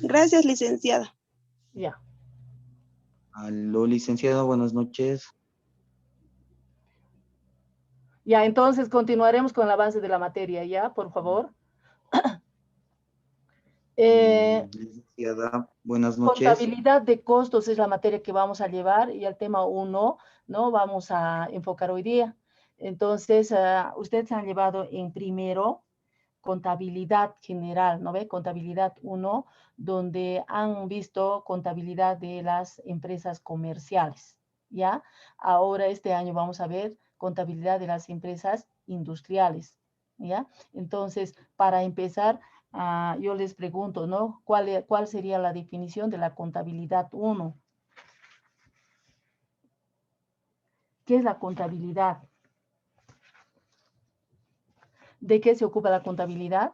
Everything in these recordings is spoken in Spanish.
Gracias, licenciada. Ya. Aló, licenciado, buenas noches. Ya, entonces continuaremos con el avance de la materia, ¿ya? Por favor. Licenciada, buenas noches. Contabilidad de costos es la materia que vamos a llevar y el tema 1, ¿no? Vamos a enfocar hoy día. Entonces, ustedes han llevado en primero contabilidad general, ¿no ve? Contabilidad 1, donde han visto contabilidad de las empresas comerciales, ¿ya? Ahora este año vamos a ver contabilidad de las empresas industriales, ¿ya? Entonces, para empezar, yo les pregunto, ¿no? ¿Cuál sería la definición de la contabilidad 1? ¿Qué es la contabilidad? ¿De qué se ocupa la contabilidad?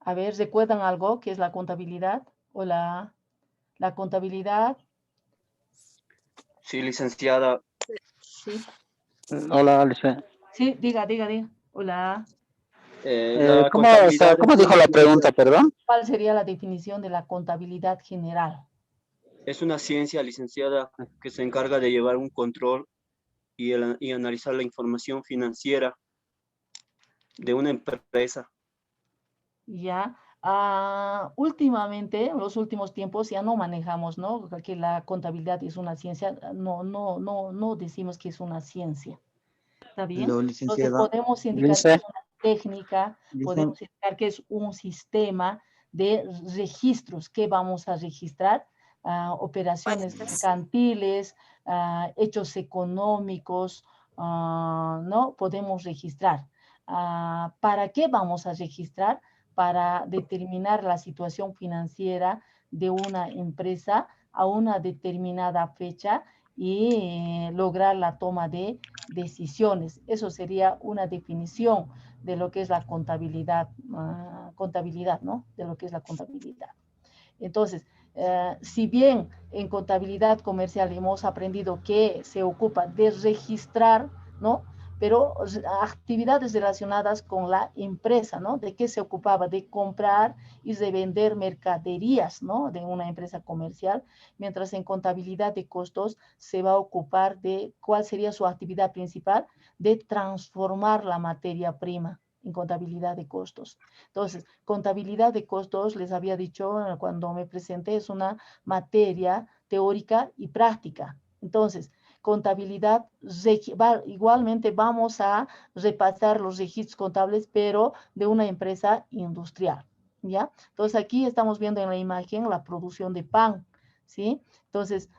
A ver, ¿recuerdan algo? ¿Qué es la contabilidad? ¿O la contabilidad? Sí, licenciada. Sí. Hola, licenciada. Sí, diga. Hola. La ¿Cómo dijo la pregunta, perdón? ¿Cuál sería la definición de la contabilidad general? es una ciencia, licenciada, que se encarga de llevar un control y analizar la información financiera de una empresa. Ya. Últimamente, en los últimos tiempos, ya no manejamos, ¿no? Que la contabilidad es una ciencia. No decimos que es una ciencia. ¿Está bien? Aló, Entonces licenciada. podemos indicar que es una técnica, podemos indicar que es un sistema de registros que vamos a registrar, operaciones mercantiles, hechos económicos, ¿no? Podemos registrar. ¿Para qué vamos a registrar? Para determinar la situación financiera de una empresa a una determinada fecha y lograr la toma de decisiones. Eso sería una definición de lo que es la contabilidad, ¿no? De lo que es la contabilidad. Entonces, si bien en contabilidad comercial hemos aprendido que se ocupa de registrar, ¿no? Pero actividades relacionadas con la empresa, ¿no? ¿De qué se ocupaba? De comprar y de vender mercaderías, ¿no? De una empresa comercial, mientras en contabilidad de costos se va a ocupar de cuál sería su actividad principal, de transformar la materia prima en contabilidad de costos. Entonces, contabilidad de costos, les había dicho cuando me presenté, es una materia teórica y práctica. Entonces, contabilidad, igualmente vamos a repasar los registros contables, pero de una empresa industrial, ¿ya? Entonces, aquí estamos viendo en la imagen la producción de pan, ¿sí? Entonces,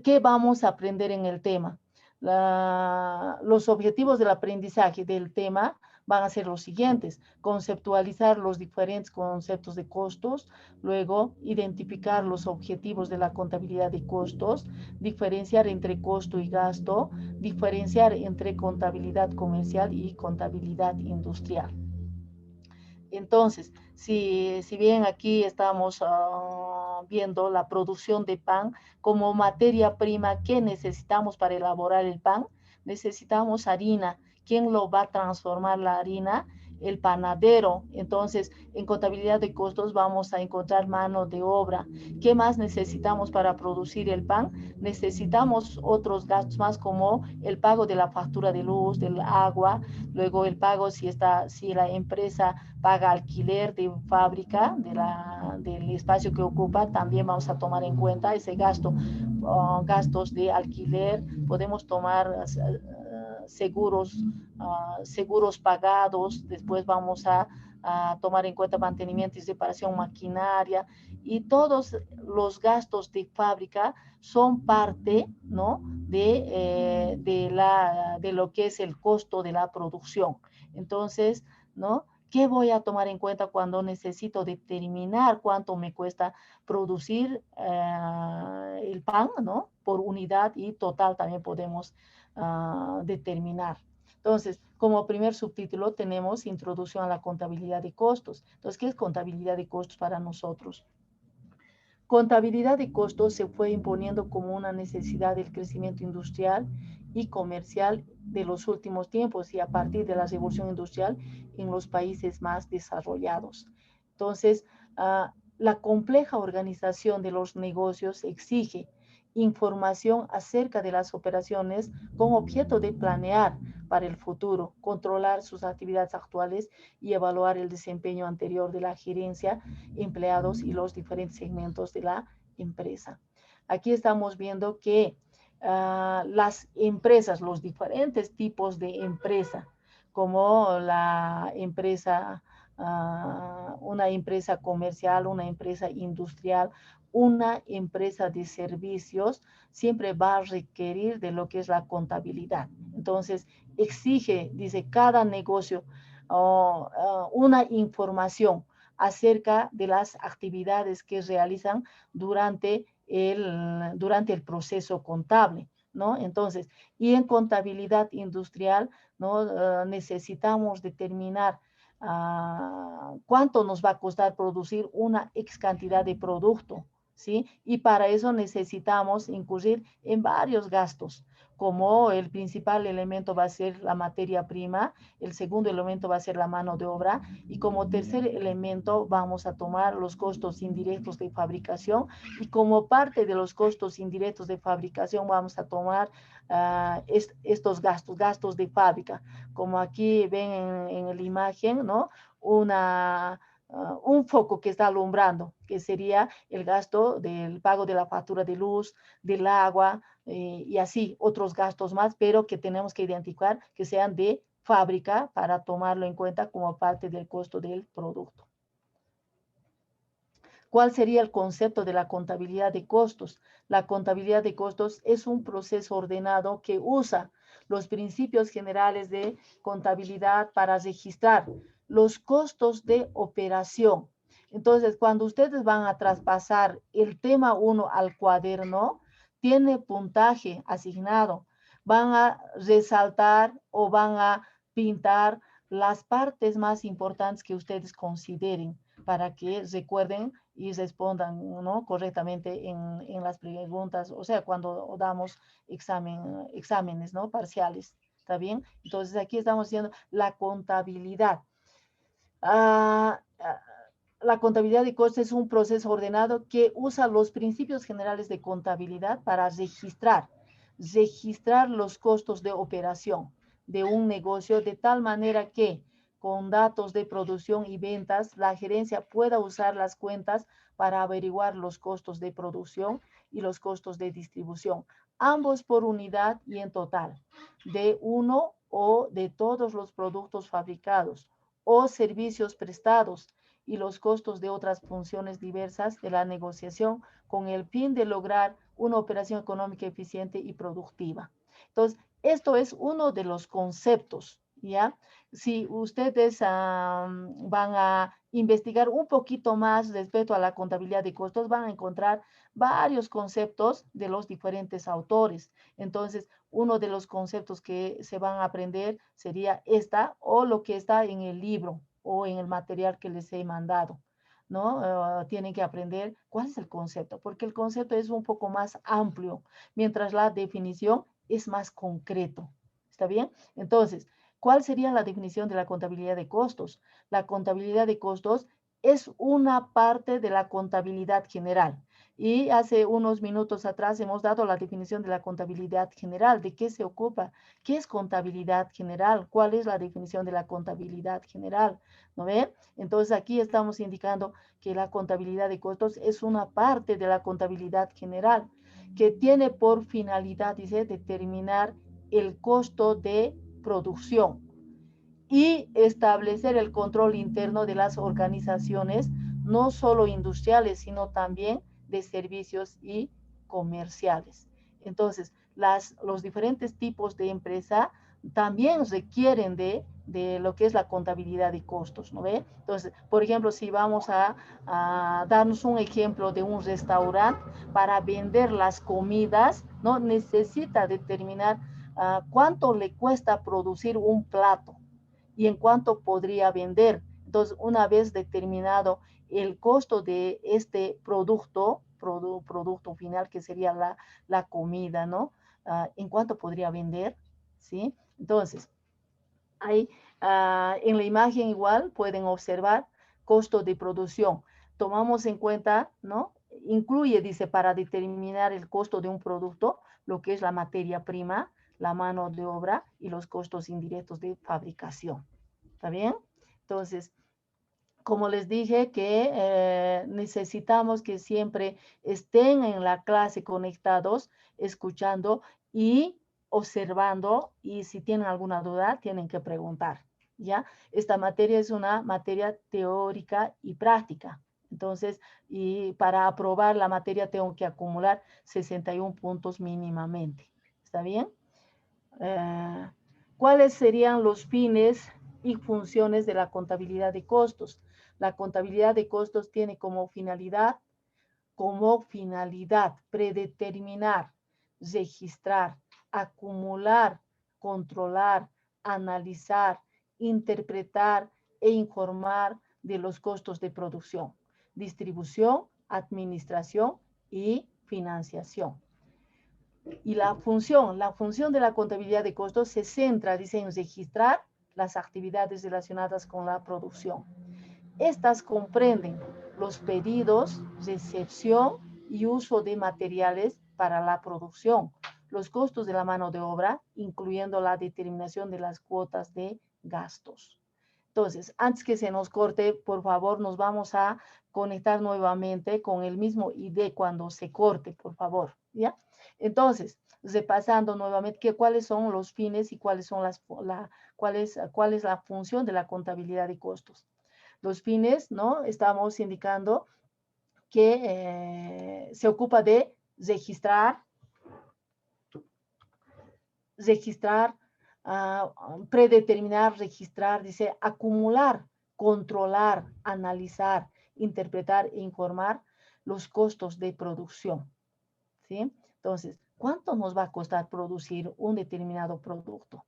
¿qué vamos a aprender en el tema? Los objetivos del aprendizaje del tema van a ser los siguientes: conceptualizar los diferentes conceptos de costos, luego identificar los objetivos de la contabilidad de costos, diferenciar entre costo y gasto, diferenciar entre contabilidad comercial y contabilidad industrial. Entonces, si bien aquí estamos viendo la producción de pan como materia prima, ¿qué necesitamos para elaborar el pan? Necesitamos harina. ¿Quién lo va a transformar la harina? El panadero. Entonces, en contabilidad de costos vamos a encontrar mano de obra. ¿Qué más necesitamos para producir el pan? Necesitamos otros gastos más, como el pago de la factura de luz, del agua, luego el pago si la empresa paga alquiler de fábrica, del espacio que ocupa, también vamos a tomar en cuenta ese gasto. Gastos de alquiler, podemos tomar seguros pagados, después vamos a tomar en cuenta mantenimiento y reparación maquinaria, y todos los gastos de fábrica son parte, ¿no? de lo que es el costo de la producción. Entonces, ¿no? ¿Qué voy a tomar en cuenta cuando necesito determinar cuánto me cuesta producir el pan, ¿no? Por unidad y total también podemos determinar. Entonces, como primer subtítulo tenemos introducción a la contabilidad de costos. Entonces, ¿qué es contabilidad de costos para nosotros? Contabilidad de costos se fue imponiendo como una necesidad del crecimiento industrial y comercial de los últimos tiempos y a partir de la revolución industrial en los países más desarrollados. Entonces, La compleja organización de los negocios exige información acerca de las operaciones con objeto de planear para el futuro, controlar sus actividades actuales y evaluar el desempeño anterior de la gerencia, empleados y los diferentes segmentos de la empresa. Aquí estamos viendo que las empresas, los diferentes tipos de empresa, como la empresa, una empresa comercial, una empresa industrial, una empresa de servicios, siempre va a requerir de lo que es la contabilidad. Entonces, exige, dice, cada negocio una información acerca de las actividades que realizan durante el proceso contable, ¿no? Entonces, y en contabilidad industrial, ¿no? Necesitamos determinar cuánto nos va a costar producir una X cantidad de producto, ¿sí? Y para eso necesitamos incurrir en varios gastos, como el principal elemento va a ser la materia prima, el segundo elemento va a ser la mano de obra, y como tercer elemento vamos a tomar los costos indirectos de fabricación, y como parte de los costos indirectos de fabricación vamos a tomar estos gastos de fábrica, como aquí ven en la imagen, ¿no? Un foco que está alumbrando, que sería el gasto del pago de la factura de luz, del agua, y así otros gastos más, pero que tenemos que identificar que sean de fábrica para tomarlo en cuenta como parte del costo del producto. ¿Cuál sería el concepto de la contabilidad de costos? La contabilidad de costos es un proceso ordenado que usa los principios generales de contabilidad para registrar los costos de operación. Entonces, cuando ustedes van a traspasar el tema 1 al cuaderno, tiene puntaje asignado. Van a resaltar o van a pintar las partes más importantes que ustedes consideren para que recuerden y respondan, ¿no? Correctamente en las preguntas, o sea, cuando damos exámenes, ¿no? Parciales, ¿está bien? Entonces aquí estamos haciendo la contabilidad. La contabilidad de costos es un proceso ordenado que usa los principios generales de contabilidad para registrar los costos de operación de un negocio de tal manera que con datos de producción y ventas, la gerencia pueda usar las cuentas para averiguar los costos de producción y los costos de distribución, ambos por unidad y en total, de uno o de todos los productos fabricados o servicios prestados y los costos de otras funciones diversas de la negociación con el fin de lograr una operación económica eficiente y productiva. Entonces, esto es uno de los conceptos, ¿ya? Si ustedes van a investigar un poquito más respecto a la contabilidad de costos, van a encontrar varios conceptos de los diferentes autores. Entonces, uno de los conceptos que se van a aprender sería esta o lo que está en el libro o en el material que les he mandado, ¿no? Tienen que aprender cuál es el concepto, porque el concepto es un poco más amplio, mientras la definición es más concreto. ¿Está bien? Entonces, ¿cuál sería la definición de la contabilidad de costos? La contabilidad de costos es una parte de la contabilidad general. Y hace unos minutos atrás hemos dado la definición de la contabilidad general. ¿De qué se ocupa? ¿Qué es contabilidad general? ¿Cuál es la definición de la contabilidad general? ¿No ve? Entonces aquí estamos indicando que la contabilidad de costos es una parte de la contabilidad general que tiene por finalidad, dice, determinar el costo de producción y establecer el control interno de las organizaciones, no solo industriales, sino también de servicios y comerciales. Entonces, los diferentes tipos de empresa también requieren de lo que es la contabilidad de costos, ¿no ve? Entonces, por ejemplo, si vamos a darnos un ejemplo de un restaurante, para vender las comidas, ¿no? Necesita determinar cuánto le cuesta producir un plato y en cuánto podría vender. Entonces, una vez determinado el costo de este producto final, que sería la comida, ¿no? En cuánto podría vender, ¿sí? Entonces, ahí en la imagen igual pueden observar costo de producción. tomamos en cuenta, ¿no? Incluye, dice, para determinar el costo de un producto, lo que es la materia prima, la mano de obra y los costos indirectos de fabricación. ¿Está bien? Entonces, como les dije, que necesitamos que siempre estén en la clase conectados, escuchando y observando, y si tienen alguna duda, tienen que preguntar, ¿ya? Esta materia es una materia teórica y práctica. Entonces, y para aprobar la materia tengo que acumular 61 puntos mínimamente. ¿Está bien? ¿Cuáles serían los fines y funciones de la contabilidad de costos? La contabilidad de costos tiene como finalidad predeterminar, registrar, acumular, controlar, analizar, interpretar e informar de los costos de producción, distribución, administración y financiación. Y la función de la contabilidad de costos se centra, dice, en registrar las actividades relacionadas con la producción. Estas comprenden los pedidos, recepción y uso de materiales para la producción, los costos de la mano de obra, incluyendo la determinación de las cuotas de gastos. Entonces, antes que se nos corte, por favor, nos vamos a conectar nuevamente con el mismo ID cuando se corte, por favor, ¿ya? Entonces, repasando nuevamente cuáles son los fines y cuál es la función de la contabilidad de costos. Los fines, ¿no? Estamos indicando que se ocupa de registrar, predeterminar, registrar, dice, acumular, controlar, analizar, interpretar e informar los costos de producción, ¿sí? Entonces, ¿cuánto nos va a costar producir un determinado producto?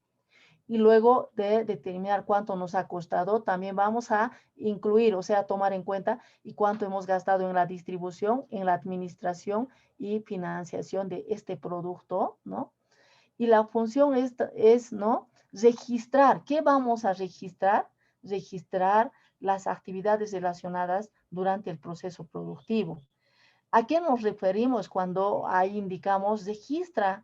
Y luego de determinar cuánto nos ha costado, también vamos a incluir, o sea, tomar en cuenta y cuánto hemos gastado en la distribución, en la administración y financiación de este producto, ¿no? Y la función es, ¿no? Registrar. ¿Qué vamos a registrar? Registrar las actividades relacionadas durante el proceso productivo. ¿A qué nos referimos cuando ahí indicamos registra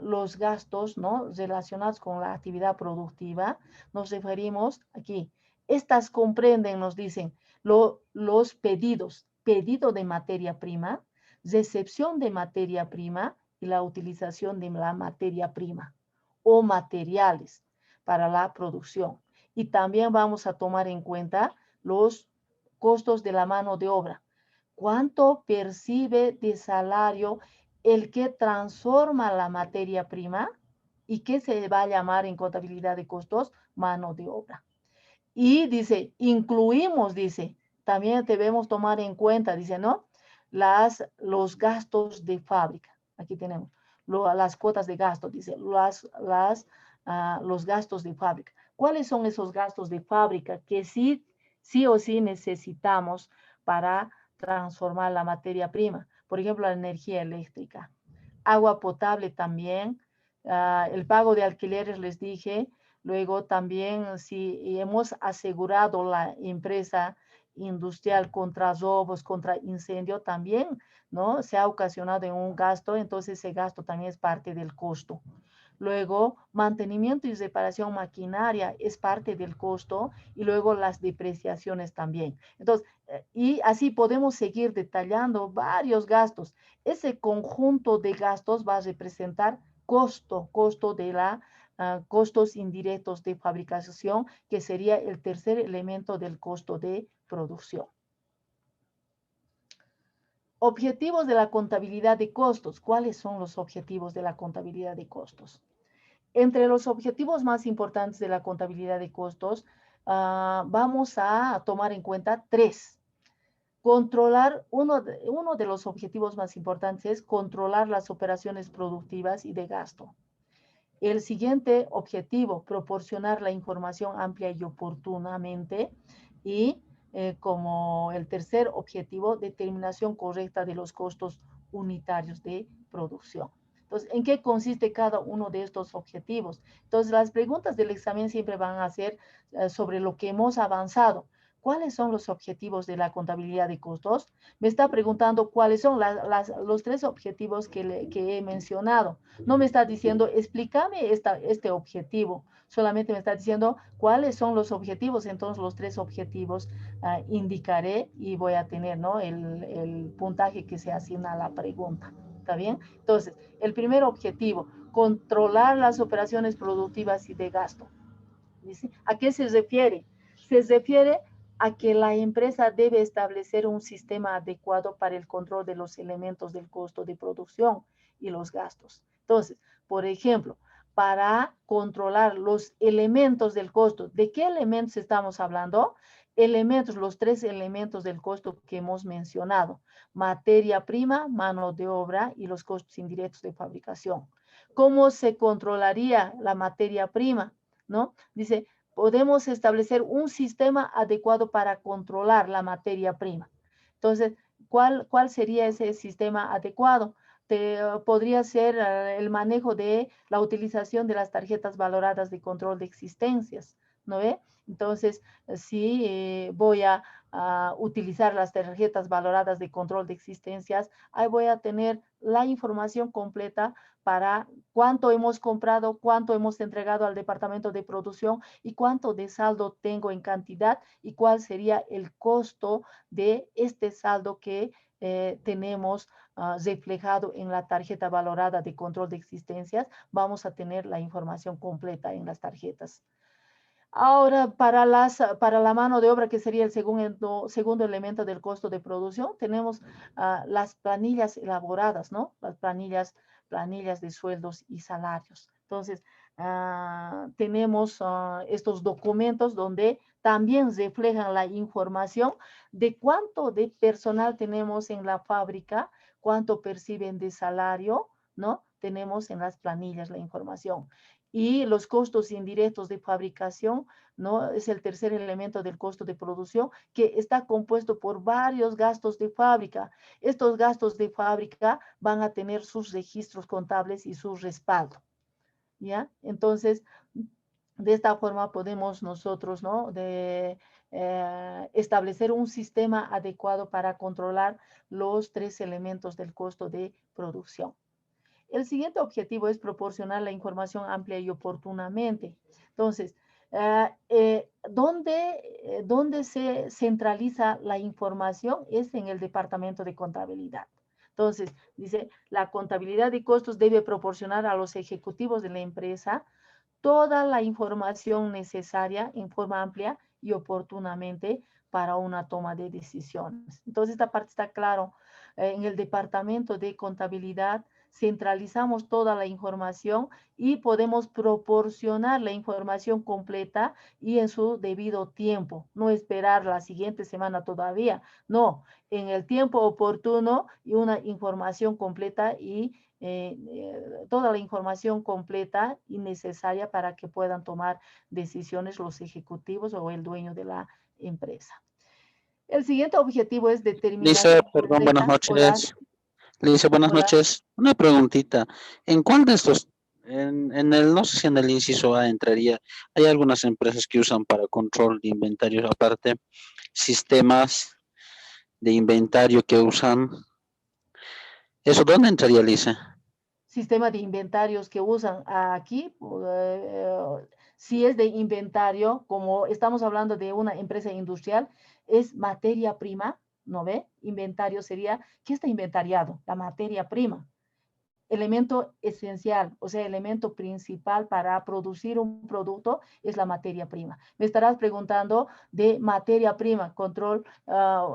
los gastos, ¿no? Relacionados con la actividad productiva? Nos referimos aquí. Estas comprenden, nos dicen, los pedidos, pedido de materia prima, recepción de materia prima y la utilización de la materia prima o materiales para la producción. Y también vamos a tomar en cuenta los costos de la mano de obra. ¿Cuánto percibe de salario el que transforma la materia prima y que se va a llamar en contabilidad de costos mano de obra? Y dice, incluimos, dice, también debemos tomar en cuenta, dice, ¿no? Los gastos de fábrica. Aquí tenemos las cuotas de gasto, dice, los gastos de fábrica. ¿Cuáles son esos gastos de fábrica que sí o sí necesitamos para transformar la materia prima? Por ejemplo, la energía eléctrica, agua potable también, el pago de alquileres, les dije. Luego también si hemos asegurado la empresa industrial contra robos, contra incendio, también, ¿no? Se ha ocasionado en un gasto, entonces ese gasto también es parte del costo. Luego, mantenimiento y reparación maquinaria es parte del costo y luego las depreciaciones también. Entonces, y así podemos seguir detallando varios gastos. Ese conjunto de gastos va a representar costo de la costos indirectos de fabricación, que sería el tercer elemento del costo de producción. Objetivos de la contabilidad de costos. ¿Cuáles son los objetivos de la contabilidad de costos? Entre los objetivos más importantes de la contabilidad de costos, vamos a tomar en cuenta 3. Controlar, uno de los objetivos más importantes es controlar las operaciones productivas y de gasto. El siguiente objetivo, proporcionar la información amplia y oportunamente. Y como el tercer objetivo, determinación correcta de los costos unitarios de producción. Entonces, ¿en qué consiste cada uno de estos objetivos? Entonces, las preguntas del examen siempre van a ser sobre lo que hemos avanzado. ¿cuáles son los objetivos de la contabilidad de costos? Me está preguntando cuáles son los 3 objetivos que he mencionado. No me está diciendo, explícame este objetivo. Solamente me está diciendo cuáles son los objetivos. Entonces, los 3 objetivos indicaré y voy a tener, ¿no?, el puntaje que se asigna a la pregunta. ¿Está bien? Entonces, el primer objetivo, controlar las operaciones productivas y de gasto. ¿Dice? ¿A qué se refiere? Se refiere a que la empresa debe establecer un sistema adecuado para el control de los elementos del costo de producción y los gastos. Entonces, por ejemplo, para controlar los elementos del costo, ¿de qué elementos estamos hablando? Elementos, los 3 elementos del costo que hemos mencionado: materia prima, mano de obra y los costos indirectos de fabricación. ¿Cómo se controlaría la materia prima? ¿No? Dice, podemos establecer un sistema adecuado para controlar la materia prima. Entonces, ¿cuál sería ese sistema adecuado? Podría ser el manejo de la utilización de las tarjetas valoradas de control de existencias, ¿no ve? Entonces, si voy a utilizar las tarjetas valoradas de control de existencias, ahí voy a tener la información completa para cuánto hemos comprado, cuánto hemos entregado al departamento de producción y cuánto de saldo tengo en cantidad y cuál sería el costo de este saldo que tenemos reflejado en la tarjeta valorada de control de existencias. Vamos a tener la información completa en las tarjetas. Ahora, para la mano de obra, que sería el segundo elemento del costo de producción, tenemos las planillas elaboradas, ¿no? Las planillas de sueldos y salarios. Entonces, tenemos estos documentos donde también reflejan la información de cuánto de personal tenemos en la fábrica, cuánto perciben de salario, ¿no? Tenemos en las planillas la información. Y los costos indirectos de fabricación, ¿no? Es el tercer elemento del costo de producción, que está compuesto por varios gastos de fábrica. Estos gastos de fábrica van a tener sus registros contables y su respaldo, ¿ya? Entonces, de esta forma podemos nosotros, ¿no?, establecer un sistema adecuado para controlar los 3 elementos del costo de producción. El siguiente objetivo es proporcionar la información amplia y oportunamente. Entonces, ¿dónde se centraliza la información? Es en el departamento de contabilidad. Entonces, dice, la contabilidad de costos debe proporcionar a los ejecutivos de la empresa toda la información necesaria en forma amplia y oportunamente para una toma de decisiones. Entonces, esta parte está claro. En el departamento de contabilidad centralizamos toda la información y podemos proporcionar la información completa y en su debido tiempo. No esperar la siguiente semana todavía. No, en el tiempo oportuno y una información completa y toda la información completa y necesaria para que puedan tomar decisiones los ejecutivos o el dueño de la empresa. El siguiente objetivo es determinar... Dice, perdón, buenas noches. Le dice, buenas noches. Una preguntita. ¿En cuál de estos, no sé si en el inciso A entraría, hay algunas empresas que usan para control de inventarios aparte, sistemas de inventario que usan? ¿Eso dónde entraría, Lisa? Sistema de inventarios que usan aquí, si es de inventario, como estamos hablando de una empresa industrial, es materia prima, ¿no ve? Inventario sería, ¿qué está inventariado? La materia prima. Elemento esencial, o sea, elemento principal para producir un producto es la materia prima. Me estarás preguntando de materia prima, control,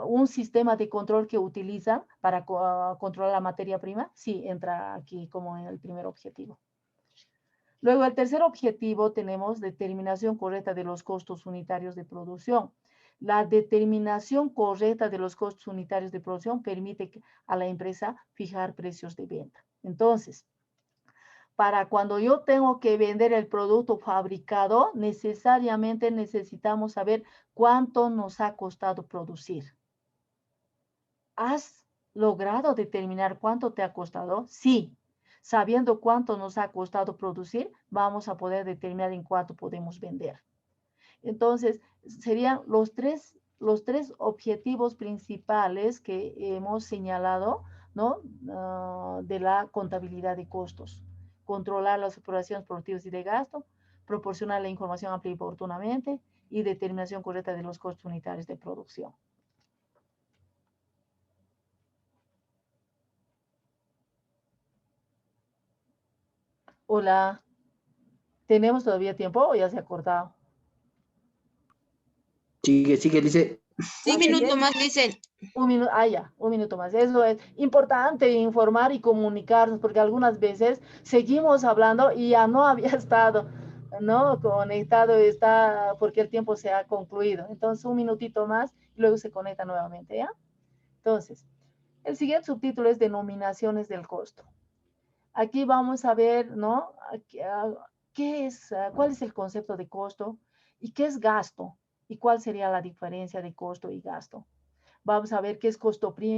un sistema de control que utilizan para controlar la materia prima. Sí, entra aquí como en el primer objetivo. Luego, el tercer objetivo tenemos determinación correcta de los costos unitarios de producción. La determinación correcta de los costos unitarios de producción permite a la empresa fijar precios de venta. Entonces, para cuando yo tengo que vender el producto fabricado, necesariamente necesitamos saber cuánto nos ha costado producir. ¿Has logrado determinar cuánto te ha costado? Sí. Sabiendo cuánto nos ha costado producir, vamos a poder determinar en cuánto podemos vender. Entonces, serían los 3 los tres objetivos principales que hemos señalado, ¿no? De la contabilidad de costos. Controlar las operaciones productivas y de gasto, proporcionar la información amplia y oportunamente y determinación correcta de los costos unitarios de producción. Hola, ¿tenemos todavía tiempo o ya se ha cortado? Sigue, dice. Sí, un minuto más, dicen. Un minuto, ya, un minuto más. Eso es importante, informar y comunicarnos, porque algunas veces seguimos hablando y ya no había estado, ¿no? Conectado, está, porque el tiempo se ha concluido. Entonces, un minutito más y luego se conecta nuevamente, ¿ya? Entonces, el siguiente subtítulo es denominaciones del costo. Aquí vamos a ver, ¿no? ¿Qué es, cuál es el concepto de costo y qué es gasto? ¿Y cuál sería la diferencia de costo y gasto? Vamos a ver qué es costo primario.